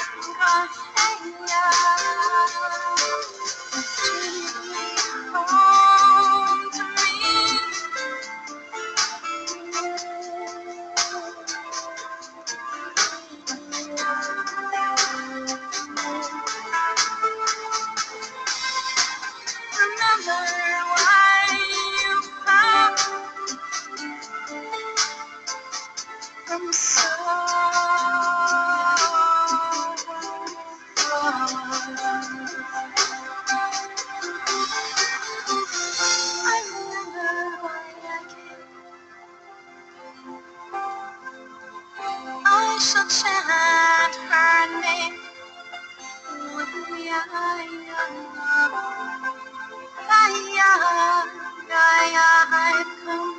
home to me. Remember why you come from so I remember why I came. I shall chant her name with the I've come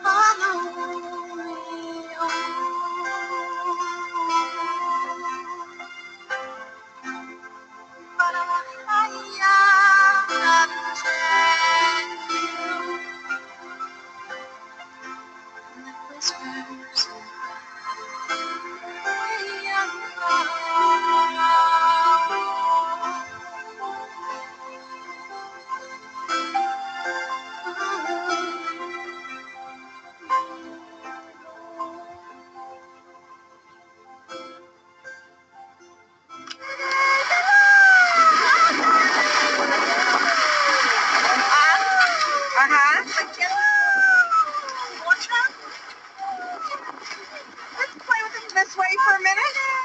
follow me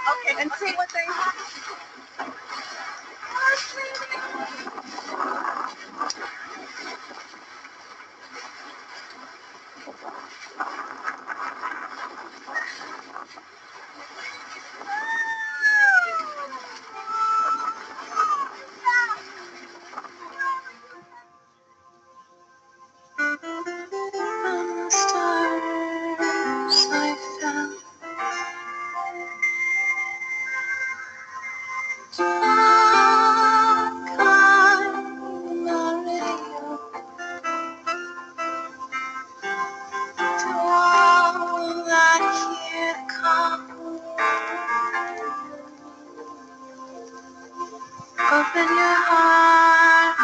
Okay, and see what they have. From the stars I fell to walk on the radio, to all that hear the call. Open your heart,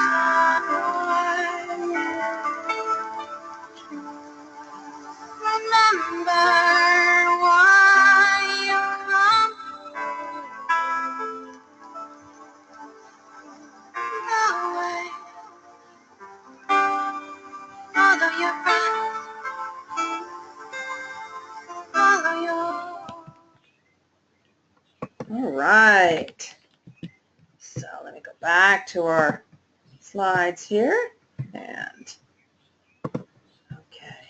remember why you come. Go away, follow your breath, follow your... All right. So let me go back to our slides here. And, okay.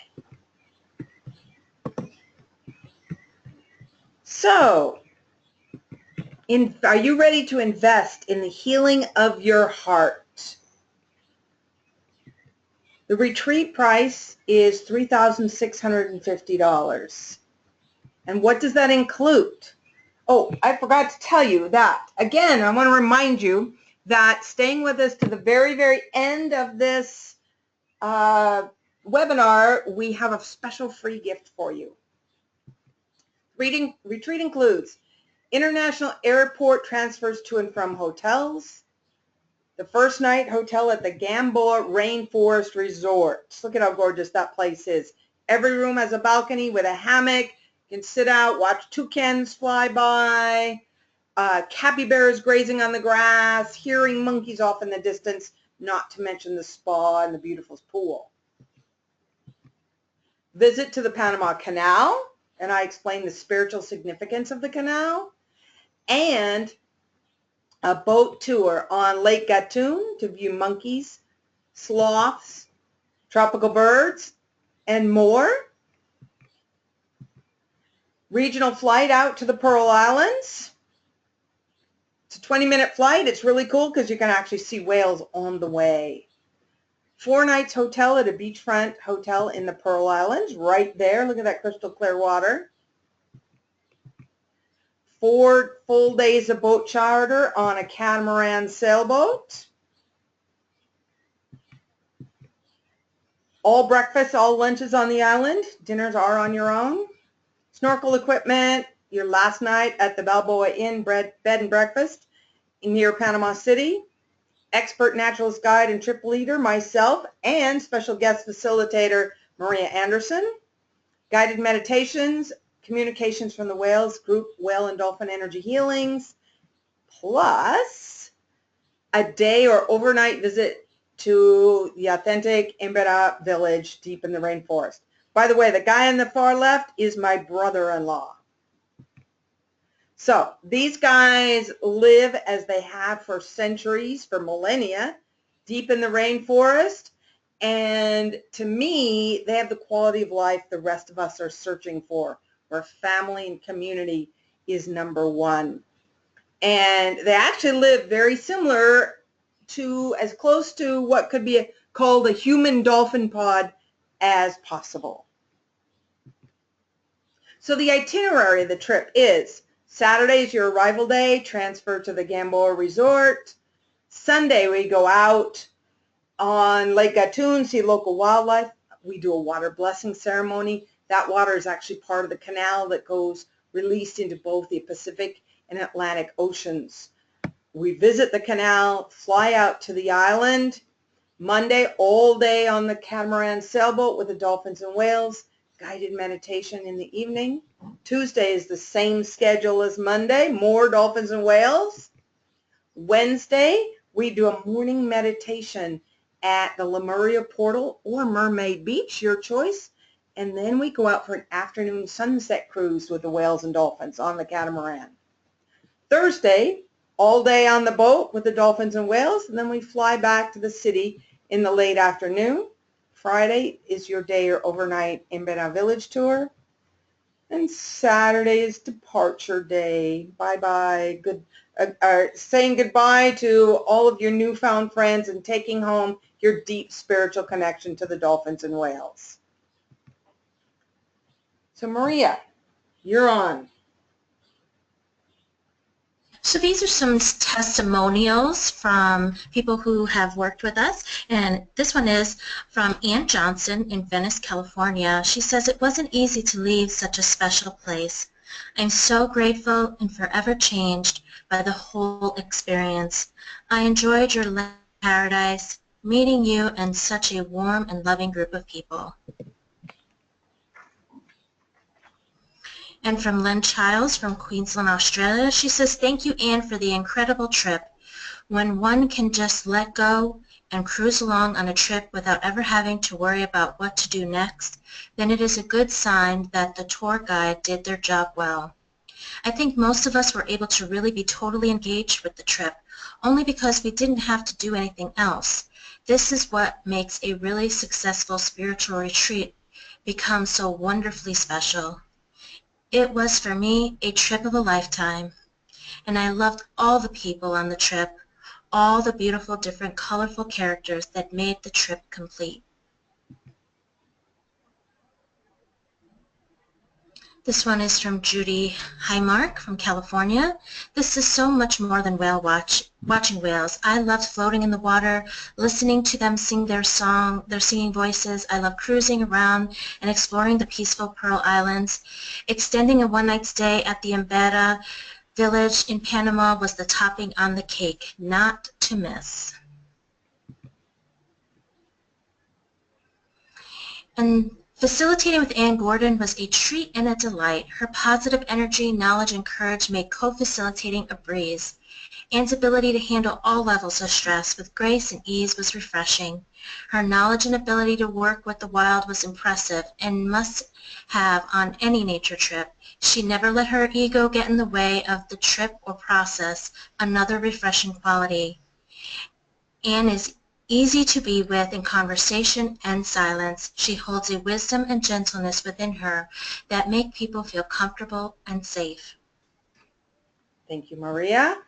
So, are you ready to invest in the healing of your heart? The retreat price is $3,650. And what does that include? Oh, I forgot to tell you that. Again, I want to remind you that staying with us to the very, very end of this webinar, we have a special free gift for you. Retreat includes international airport transfers to and from hotels, the first night hotel at the Gamboa Rainforest Resort. Look at how gorgeous that place is. Every room has a balcony with a hammock. You can sit out, watch toucans fly by, capybaras grazing on the grass, hearing monkeys off in the distance, not to mention the spa and the beautiful pool. Visit to the Panama Canal, and I explain the spiritual significance of the canal, and a boat tour on Lake Gatun to view monkeys, sloths, tropical birds, and more. Regional flight out to the Pearl Islands. It's a 20-minute flight. It's really cool because you can actually see whales on the way. 4 nights hotel at a beachfront hotel in the Pearl Islands, right there. Look at that crystal clear water. 4 full days of boat charter on a catamaran sailboat. All breakfast, all lunches on the island. Dinners are on your own. Snorkel equipment, your last night at the Balboa Inn bed and breakfast near Panama City. Expert naturalist guide and trip leader, myself, and special guest facilitator, Maria Anderson. Guided meditations, communications from the whales, group whale and dolphin energy healings, plus a day or overnight visit to the authentic Embera village deep in the rainforest. By the way, the guy on the far left is my brother-in-law. So these guys live as they have for centuries, for millennia, deep in the rainforest. And to me, they have the quality of life the rest of us are searching for, where family and community is number one. And they actually live very similar to, as close to what could be called a human dolphin pod as possible. So the itinerary of the trip is: Saturday is your arrival day, transfer to the Gamboa Resort. Sunday we go out on Lake Gatun, see local wildlife. We do a water blessing ceremony. That water is actually part of the canal that goes released into both the Pacific and Atlantic Oceans. We visit the canal, fly out to the island. Monday, all day on the catamaran sailboat with the Dolphins and Whales. Guided meditation in the evening. Tuesday is the same schedule as Monday, more Dolphins and Whales. Wednesday, we do a morning meditation at the Lemuria Portal or Mermaid Beach, your choice. And then we go out for an afternoon sunset cruise with the whales and dolphins on the catamaran. Thursday, all day on the boat with the Dolphins and Whales, and then we fly back to the city in the late afternoon. Friday is your day or overnight in Bena Village tour. And Saturday is departure day. Bye-bye. Saying goodbye to all of your newfound friends and taking home your deep spiritual connection to the Dolphins and Whales. So Maria, you're on. So these are some testimonials from people who have worked with us, and this one is from Ann Johnson in Venice, California. She says, "It wasn't easy to leave such a special place. I'm so grateful and forever changed by the whole experience. I enjoyed your paradise, meeting you and such a warm and loving group of people." And from Lynn Childs from Queensland, Australia, she says, "Thank you, Anne, for the incredible trip. When one can just let go and cruise along on a trip without ever having to worry about what to do next, then it is a good sign that the tour guide did their job well. I think most of us were able to really be totally engaged with the trip, only because we didn't have to do anything else. This is what makes a really successful spiritual retreat become so wonderfully special. It was, for me, a trip of a lifetime, and I loved all the people on the trip, all the beautiful, different, colorful characters that made the trip complete." This one is from Judy Highmark from California. "This is so much more than watching whales. I loved floating in the water, listening to them sing their song, their singing voices. I love cruising around and exploring the peaceful Pearl Islands. Extending a one-night stay at the Embeda village in Panama was the topping on the cake, not to miss." And facilitating with Anne Gordon was a treat and a delight. Her positive energy, knowledge, and courage made co-facilitating a breeze. Anne's ability to handle all levels of stress with grace and ease was refreshing. Her knowledge and ability to work with the wild was impressive and must have on any nature trip. She never let her ego get in the way of the trip or process, another refreshing quality. Anne is easy to be with in conversation and silence. She holds a wisdom and gentleness within her that make people feel comfortable and safe. Thank you, Maria.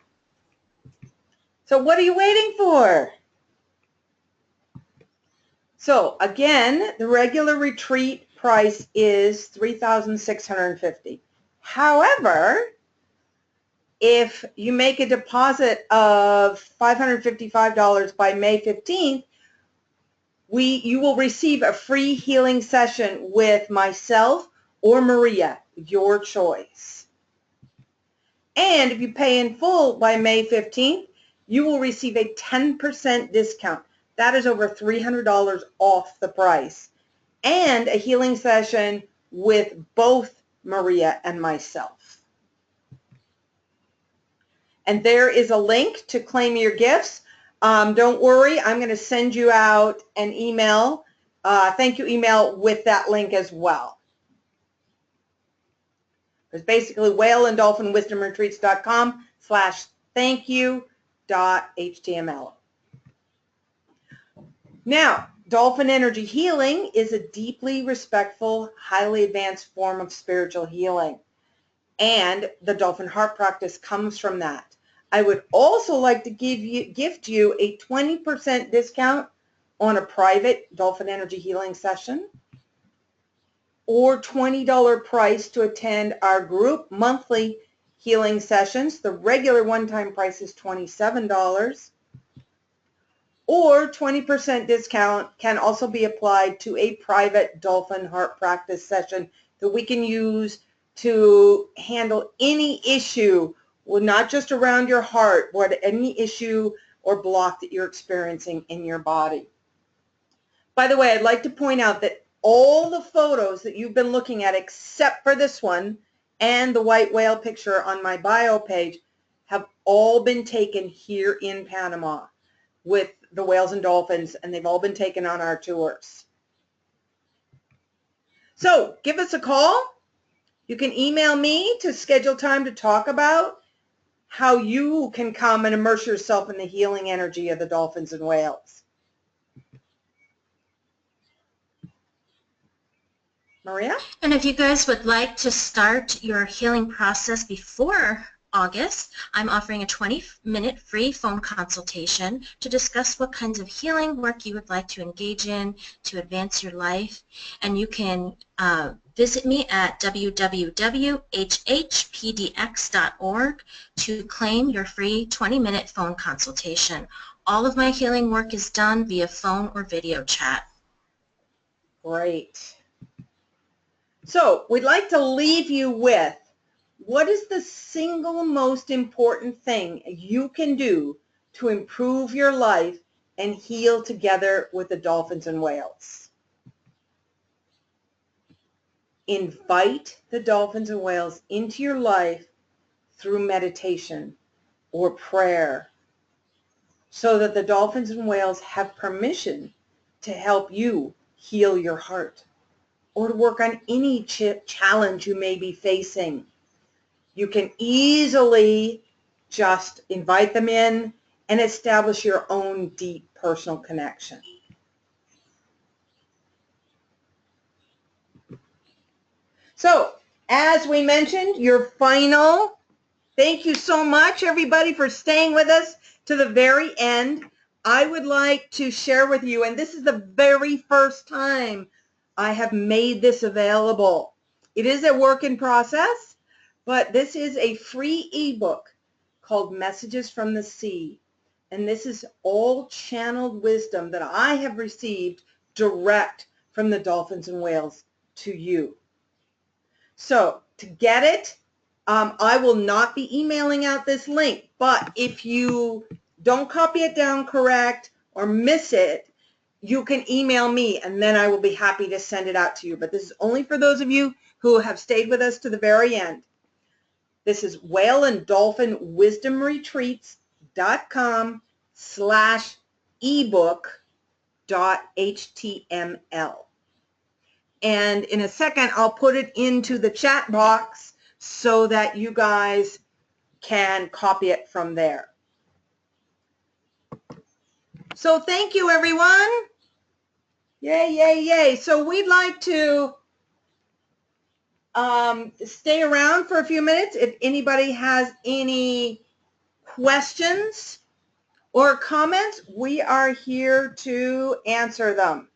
So what are you waiting for? So again, the regular retreat price is $3,650. However, if you make a deposit of $555 by May 15th, you will receive a free healing session with myself or Maria, your choice. And if you pay in full by May 15th, you will receive a 10% discount. That is over $300 off the price. And a healing session with both Maria and myself. And there is a link to claim your gifts. Don't worry, I'm going to send you out an email, thank you email with that link as well. It's basically whaleanddolphinwisdomretreats.com/thankyou.html. Now, Dolphin Energy Healing is a deeply respectful, highly advanced form of spiritual healing. And the Dolphin Heart Practice comes from that. I would also like to gift you a 20% discount on a private Dolphin Energy Healing session, or $20 price to attend our group monthly healing sessions. The regular one-time price is $27. Or 20% discount can also be applied to a private Dolphin Heart Practice session that we can use to handle any issue, well, not just around your heart, but any issue or block that you're experiencing in your body. By the way, I'd like to point out that all the photos that you've been looking at, except for this one and the white whale picture on my bio page, have all been taken here in Panama with the whales and dolphins, and they've all been taken on our tours. So give us a call. You can email me to schedule time to talk about how you can come and immerse yourself in the healing energy of the dolphins and whales. Maria? And if you guys would like to start your healing process before August, I'm offering a 20-minute free phone consultation to discuss what kinds of healing work you would like to engage in to advance your life. And you can visit me at www.hhpdx.org to claim your free 20-minute phone consultation. All of my healing work is done via phone or video chat. Great. So we'd like to leave you with, what is the single most important thing you can do to improve your life and heal together with the dolphins and whales? Invite the dolphins and whales into your life through meditation or prayer so that the dolphins and whales have permission to help you heal your heart or to work on any challenge you may be facing. You can easily just invite them in and establish your own deep personal connection. So, as we mentioned, your final, thank you so much, everybody, for staying with us to the very end. I would like to share with you, and this is the very first time I have made this available. It is a work in process, but this is a free ebook called Messages from the Sea. And this is all channeled wisdom that I have received direct from the dolphins and whales to you. So to get it, I will not be emailing out this link, but if you don't copy it down correct or miss it, you can email me and then I will be happy to send it out to you. But this is only for those of you who have stayed with us to the very end. This is Whale and Dolphin Wisdom Retreats.com/ebook.html. And in a second, I'll put it into the chat box so that you guys can copy it from there. So thank you, everyone. Yay, yay, yay. So we'd like to stay around for a few minutes if anybody has any questions or comments. We are here to answer them.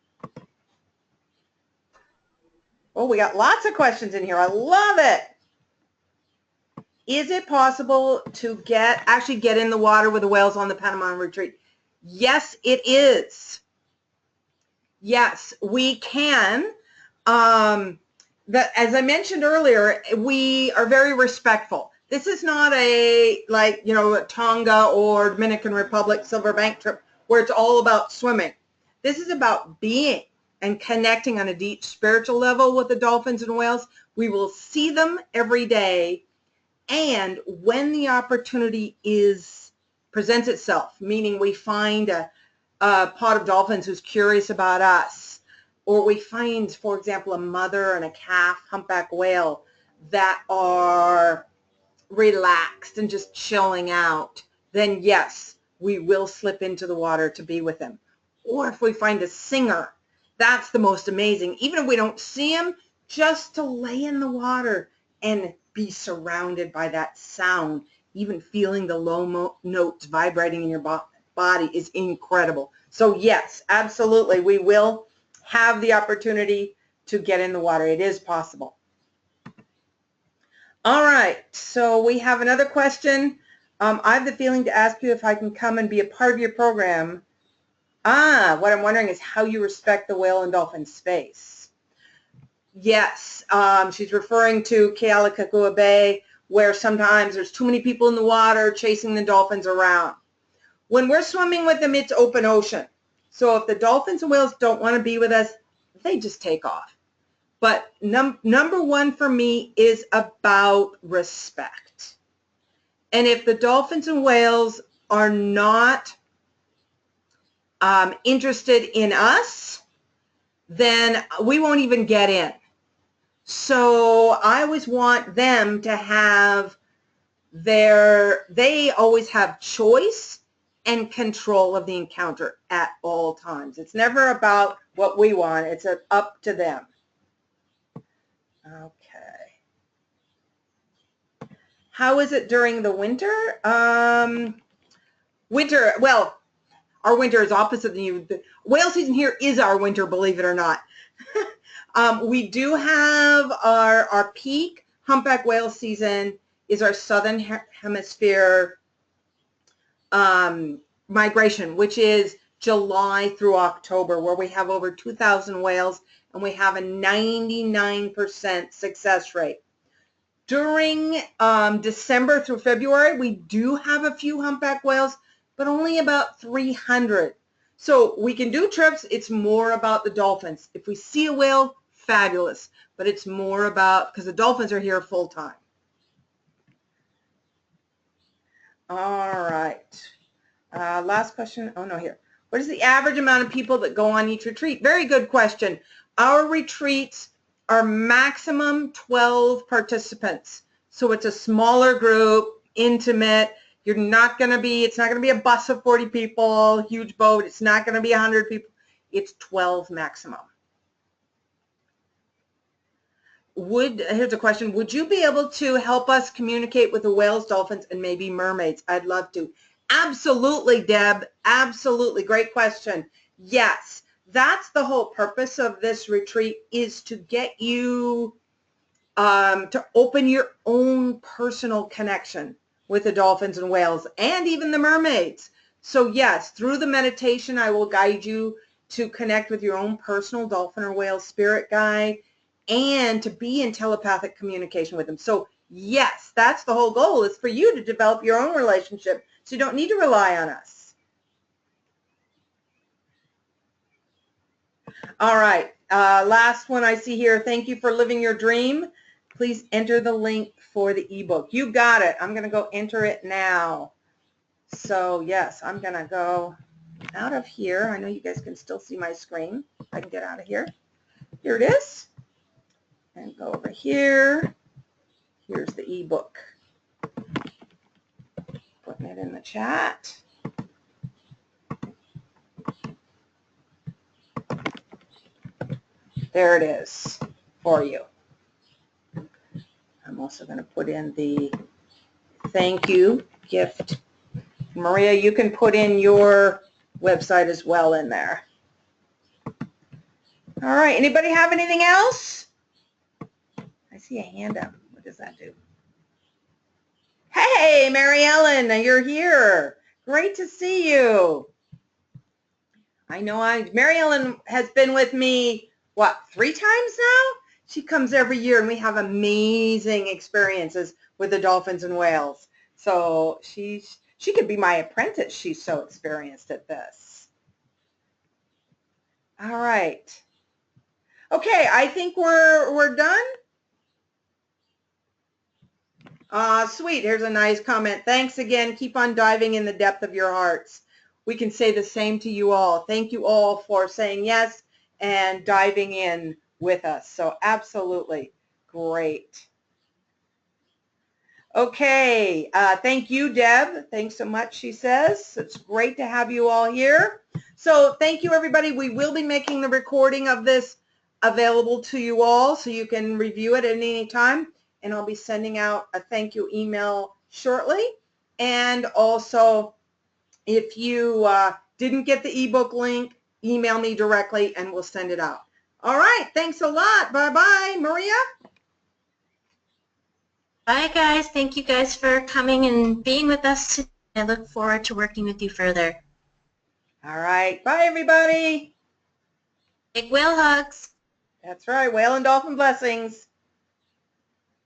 Oh, we got lots of questions in here. I love it. Is it possible to actually get in the water with the whales on the Panama retreat? Yes, it is. Yes, we can. As I mentioned earlier, we are very respectful. This is not a, like, you know, Tonga or Dominican Republic Silverbank trip where it's all about swimming. This is about being and connecting on a deep spiritual level with the dolphins and whales. We will see them every day. And when the opportunity presents itself, meaning we find a pod of dolphins who's curious about us, or we find, for example, a mother and a calf humpback whale that are relaxed and just chilling out, then yes, we will slip into the water to be with them. Or if we find a singer, that's the most amazing. Even if we don't see him, just to lay in the water and be surrounded by that sound, even feeling the low notes vibrating in your body is incredible. So yes, absolutely, we will have the opportunity to get in the water. It is possible. All right, so we have another question. I have the feeling to ask you if I can come and be a part of your program. What I'm wondering is how you respect the whale and dolphin space. Yes, she's referring to Kealakekua Bay, where sometimes there's too many people in the water chasing the dolphins around. When we're swimming with them, it's open ocean. So if the dolphins and whales don't want to be with us, they just take off. But number one for me is about respect. And if the dolphins and whales are not interested in us, then we won't even get in. So I always want them to have they always have choice and control of the encounter at all times. It's never about what we want. It's up to them. Okay. How is it during the winter? Winter, well, our winter is opposite than you. The whale season here is our winter, believe it or not. We do have our peak humpback whale season is our southern hemisphere migration, which is July through October, where we have over 2,000 whales and we have a 99% success rate. During December through February, we do have a few humpback whales, but only about 300. So we can do trips. It's more about the dolphins. If we see a whale, fabulous. But it's more about, because the dolphins are here full time. All right. Last question. Oh, no, here. What is the average amount of people that go on each retreat? Very good question. Our retreats are maximum 12 participants. So it's a smaller group, intimate. You're not going to be, it's not going to be a bus of 40 people, huge boat. It's not going to be 100 people. It's 12 maximum. Here's a question. Would you be able to help us communicate with the whales, dolphins, and maybe mermaids? I'd love to. Absolutely, Deb. Absolutely. Great question. Yes. That's the whole purpose of this retreat, is to get you to open your own personal connection with the dolphins and whales and even the mermaids. So yes, through the meditation, I will guide you to connect with your own personal dolphin or whale spirit guide and to be in telepathic communication with them. So yes, that's the whole goal, is for you to develop your own relationship so you don't need to rely on us. All right, last one I see here. Thank you for living your dream. Please enter the link for the ebook. You got it. I'm going to go enter it now. So yes, I'm going to go out of here. I know you guys can still see my screen. I can get out of here. Here it is. And go over here. Here's the ebook. Putting it in the chat. There it is for you. I'm also going to put in the thank you gift. Maria, you can put in your website as well in there. All right. Anybody have anything else? I see a hand up. What does that do? Hey, Mary Ellen, you're here. Great to see you. I know Mary Ellen has been with me, what, 3 times now? She comes every year, and we have amazing experiences with the dolphins and whales. So she could be my apprentice. She's so experienced at this. All right. Okay, I think we're done. Sweet. Here's a nice comment. Thanks again. Keep on diving in the depth of your hearts. We can say the same to you all. Thank you all for saying yes and diving in with us. So absolutely great. Okay. Thank you, Deb. Thanks so much, she says. It's great to have you all here. So thank you, everybody. We will be making the recording of this available to you all so you can review it at any time. And I'll be sending out a thank you email shortly. And also, if you didn't get the ebook link, email me directly and we'll send it out. All right. Thanks a lot. Bye-bye. Maria? Bye, guys. Thank you guys for coming and being with us today. I look forward to working with you further. All right. Bye, everybody. Big whale hugs. That's right. Whale and dolphin blessings.